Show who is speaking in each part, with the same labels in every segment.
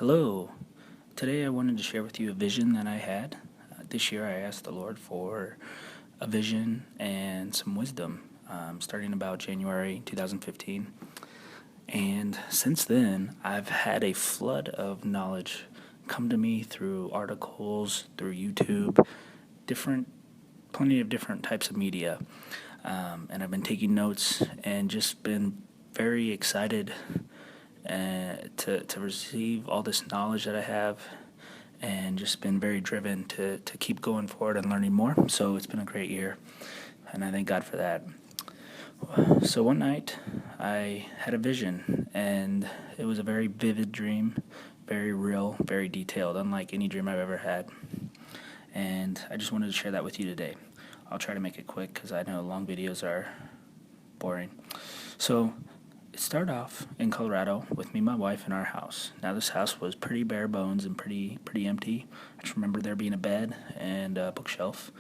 Speaker 1: Hello. Today I wanted to share with you a vision that I had. This year I asked the Lord for a vision and some wisdom, starting about January 2015. And since then, I've had a flood of knowledge come to me through articles, through YouTube, plenty of different types of media. And I've been taking notes and just been very excited to receive all this knowledge that I have, and just been very driven to keep going forward and learning more. So it's been a great year, and I thank God for that. So one night I had a vision, and it was a very vivid dream, very real, very detailed, unlike any dream I've ever had. And I just wanted to share that with you today. I'll try to make it quick because I know long videos are boring. So it started off in Colorado with me and my wife in our house. Now this house was pretty bare bones and pretty empty. I just remember there being a bed and a bookshelf.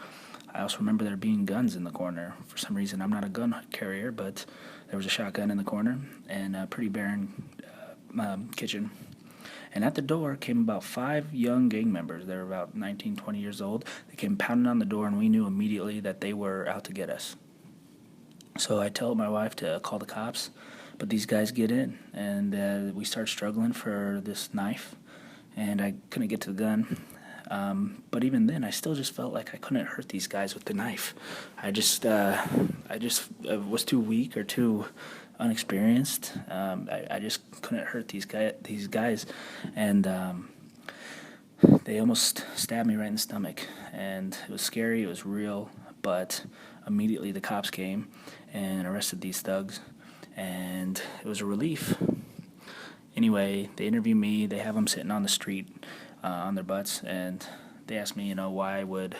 Speaker 1: I also remember there being guns in the corner. For some reason, I'm not a gun carrier, but there was a shotgun in the corner and a pretty barren kitchen. And at the door came about 5 young gang members. They were about 19, 20 years old. They came pounding on the door, and we knew immediately that they were out to get us. So I tell my wife to call the cops, but these guys get in, and we start struggling for this knife, and I couldn't get to the gun. But even then, I still just felt like I couldn't hurt these guys with the knife. I just was too weak or too unexperienced. I just couldn't hurt these guys, and they almost stabbed me right in the stomach. And it was scary. It was real. But immediately the cops came and arrested these thugs, and it was a relief. Anyway, they interview me. They have them sitting on the street on their butts, and they asked me, why would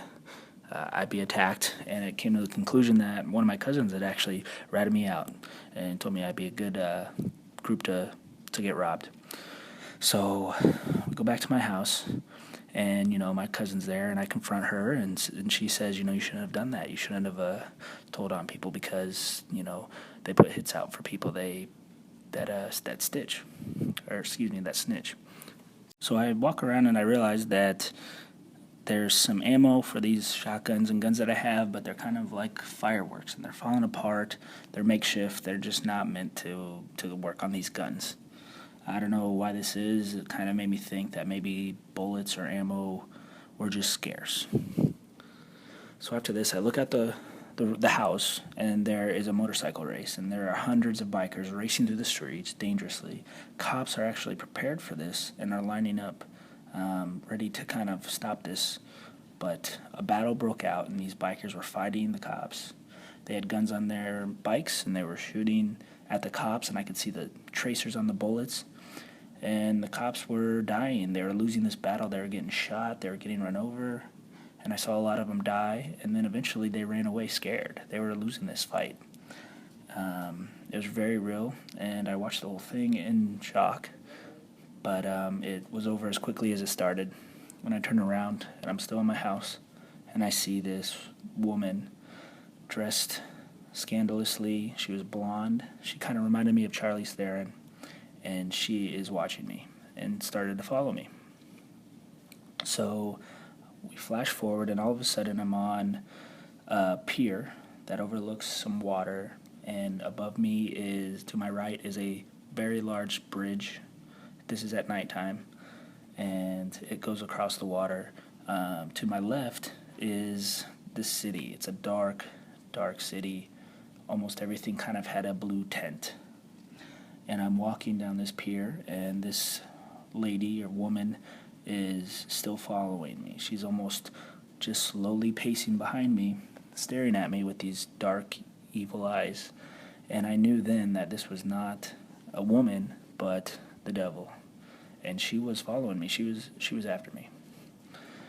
Speaker 1: I be attacked? And it came to the conclusion that one of my cousins had actually ratted me out and told me I'd be a good group to get robbed. So we go back to my house, and my cousin's there, and I confront her, and she says, you shouldn't have done that. You shouldn't have told on people because they put hits out for people that snitch. So I walk around and I realize that there's some ammo for these shotguns and guns that I have, but they're kind of like fireworks, and they're falling apart. They're makeshift. They're just not meant to work on these guns. I don't know why this is. It kind of made me think that maybe bullets or ammo were just scarce. So after this, I look at the house, and there is a motorcycle race, and there are hundreds of bikers racing through the streets dangerously. Cops are actually prepared for this and are lining up, ready to kind of stop this. But a battle broke out, and these bikers were fighting the cops. They had guns on their bikes, and they were shooting at the cops, and I could see the tracers on the bullets. And the cops were dying. They were losing this battle. They were getting shot. They were getting run over. And I saw a lot of them die, and then eventually they ran away scared. They were losing this fight. It was very real, and I watched the whole thing in shock. But it was over as quickly as it started. When I turn around, and I'm still in my house, and I see this woman dressed scandalously. She was blonde. She kind of reminded me of Charlize Theron, and she is watching me and started to follow me. So we flash forward, and all of a sudden I'm on a pier that overlooks some water, and above me to my right is a very large bridge. This is at nighttime, and it goes across the water. To my left is the city. It's a dark city. Almost everything kind of had a blue tint. And I'm walking down this pier, and this lady or woman is still following me. She's almost just slowly pacing behind me, staring at me with these dark, evil eyes. And I knew then that this was not a woman, but the devil. And she was following me. She was after me.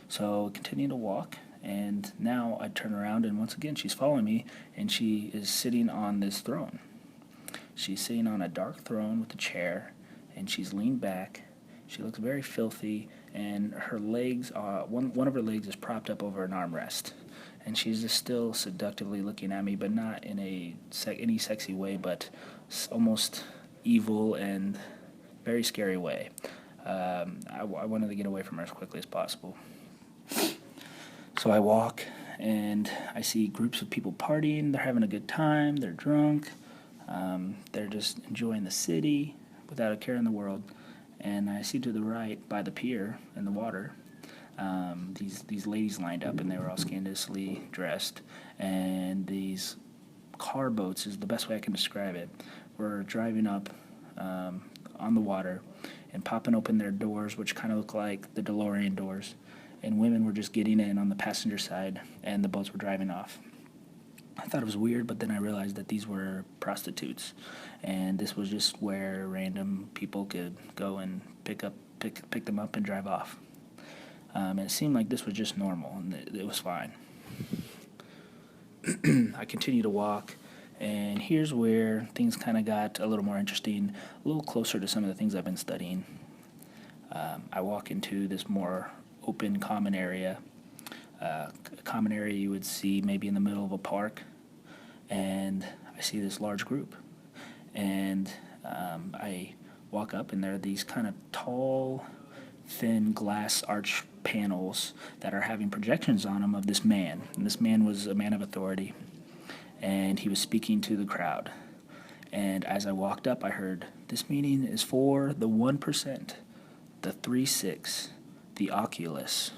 Speaker 1: So I continue to walk, and now I turn around, and once again she's following me, and she is sitting on this throne. She's sitting on a dark throne with a chair, and she's leaned back. She looks very filthy, and her legs, one of her legs is propped up over an armrest. And she's just still seductively looking at me, but not in any sexy way, but almost evil and very scary way. I wanted to get away from her as quickly as possible. So I walk, and I see groups of people partying. They're having a good time. They're drunk. They're just enjoying the city without a care in the world. And I see to the right, by the pier in the water, these ladies lined up, and they were all scandalously dressed. And these car boats is the best way I can describe it. Were driving up on the water and popping open their doors, which kind of look like the DeLorean doors. And women were just getting in on the passenger side, and the boats were driving off. I thought it was weird, but then I realized that these were prostitutes, and this was just where random people could go and pick them up and drive off. And it seemed like this was just normal, and it was fine. I continued to walk, and here's where things kind of got a little more interesting, a little closer to some of the things I've been studying. I walk into this more open common area, a common area you would see maybe in the middle of a park, and I see this large group. And I walk up, and there are these kind of tall, thin glass arch panels that are having projections on them of this man. And this man was a man of authority, and he was speaking to the crowd. And as I walked up, I heard, "This meeting is for the 1%, the 3-6, the Oculus."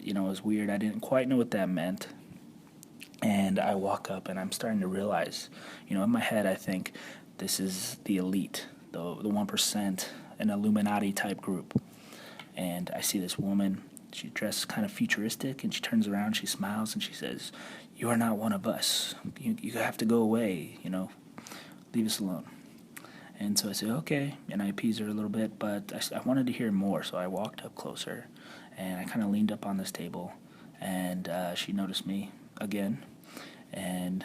Speaker 1: It was weird. I didn't quite know what that meant. And I walk up, and I'm starting to realize, in my head, I think this is the elite, the 1%, an illuminati type group. And I see this woman. She dressed kind of futuristic, and she turns around, she smiles, and she says, "You are not one of us. You have to go away, leave us alone." And so I said, "Okay," and I appeased her a little bit, but I wanted to hear more, so I walked up closer, and I kind of leaned up on this table, and she noticed me again, and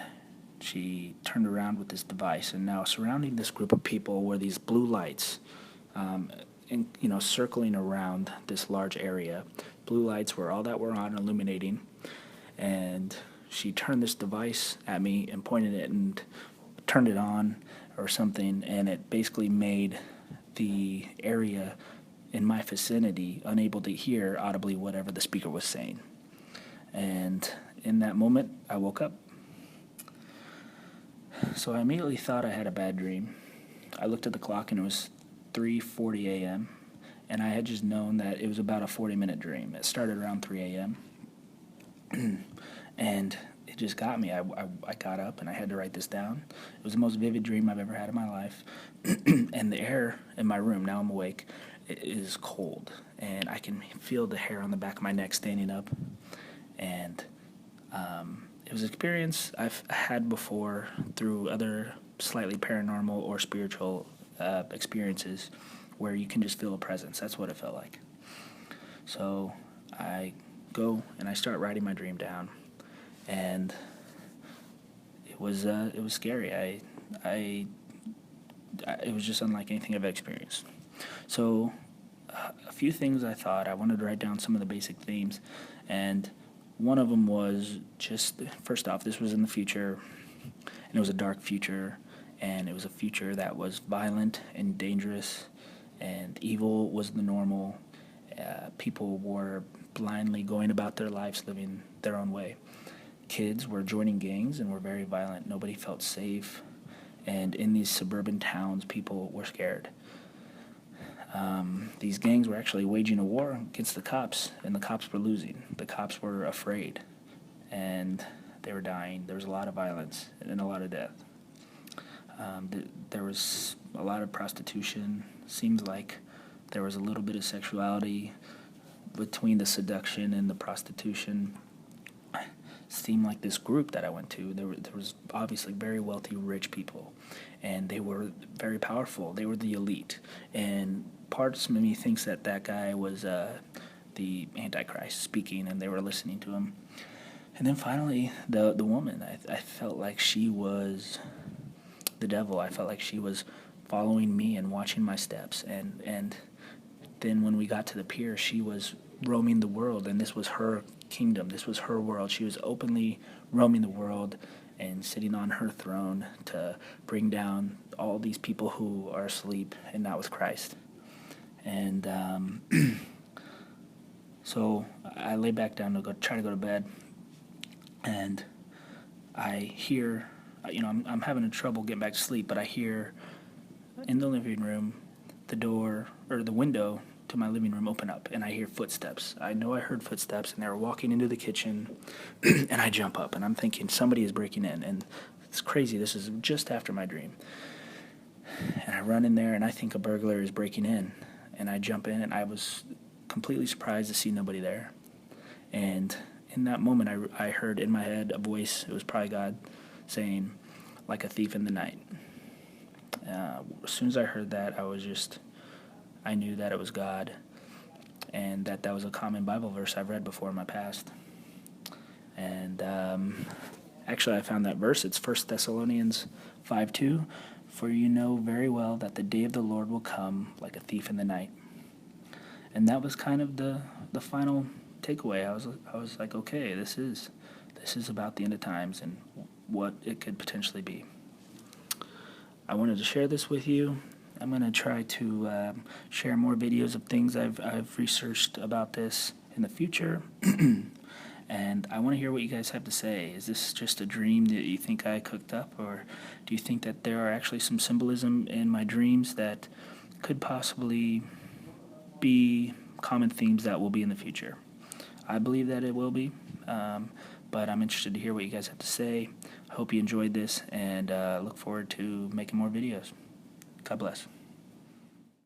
Speaker 1: she turned around with this device, and now surrounding this group of people were these blue lights, circling around this large area. Blue lights were all that were on, illuminating, and she turned this device at me and pointed it and turned it on or something, and it basically made the area in my vicinity unable to hear audibly whatever the speaker was saying. And in that moment, I woke up. So I immediately thought I had a bad dream. I looked at the clock, and it was 3:40 a.m., and I had just known that it was about a 40-minute dream. It started around 3 a.m., and it just got me. I got up, and I had to write this down. It was the most vivid dream I've ever had in my life. And the air in my room, now I'm awake, it is cold, and I can feel the hair on the back of my neck standing up. And it was an experience I've had before through other slightly paranormal or spiritual experiences where you can just feel a presence. That's what it felt like. So I go and I start writing my dream down, and it was scary. It was just unlike anything I've experienced. So a few things I thought I wanted to write down, some of the basic themes, and one of them was just, first off, this was in the future, and it was a dark future, and it was a future that was violent and dangerous, and evil was the normal. People were blindly going about their lives, living their own way. Kids were joining gangs and were very violent. Nobody felt safe, and in these suburban towns, people were scared. These gangs were actually waging a war against the cops, and the cops were losing. The cops were afraid, and they were dying. There was a lot of violence and a lot of death. There was a lot of prostitution. Seems like there was a little bit of sexuality between the seduction and the prostitution. Seemed like this group that I went to, there was obviously very wealthy, rich people, and they were very powerful. They were the elite, and parts of me thinks that guy was the Antichrist speaking, and they were listening to him. And then finally, the woman, I felt like she was the devil. I felt like she was following me and watching my steps, and then when we got to the pier, she was roaming the world, and this was her kingdom. This was her world. She was openly roaming the world and sitting on her throne to bring down all these people who are asleep and not with Christ. And so I lay back down to try to go to bed, and I hear, I'm having trouble getting back to sleep, but I hear in the living room the door or the window to my living room open up, and I hear footsteps. I know I heard footsteps, and they were walking into the kitchen, and I jump up, and I'm thinking somebody is breaking in, and it's crazy. This is just after my dream. And I run in there, and I think a burglar is breaking in, and I jump in, and I was completely surprised to see nobody there. And in that moment, I heard in my head a voice. It was probably God saying, "Like a thief in the night." As soon as I heard that, I knew that it was God, and that was a common Bible verse I've read before in my past. And actually, I found that verse. It's 1 Thessalonians 5:2. "For you know very well that the day of the Lord will come like a thief in the night." And that was kind of the final takeaway. I was like, okay, this is about the end of times and what it could potentially be. I wanted to share this with you. I'm going to try to share more videos of things I've researched about this in the future. And I want to hear what you guys have to say. Is this just a dream that you think I cooked up, or do you think that there are actually some symbolism in my dreams that could possibly be common themes that will be in the future? I believe that it will be, but I'm interested to hear what you guys have to say. I hope you enjoyed this, and look forward to making more videos. God bless.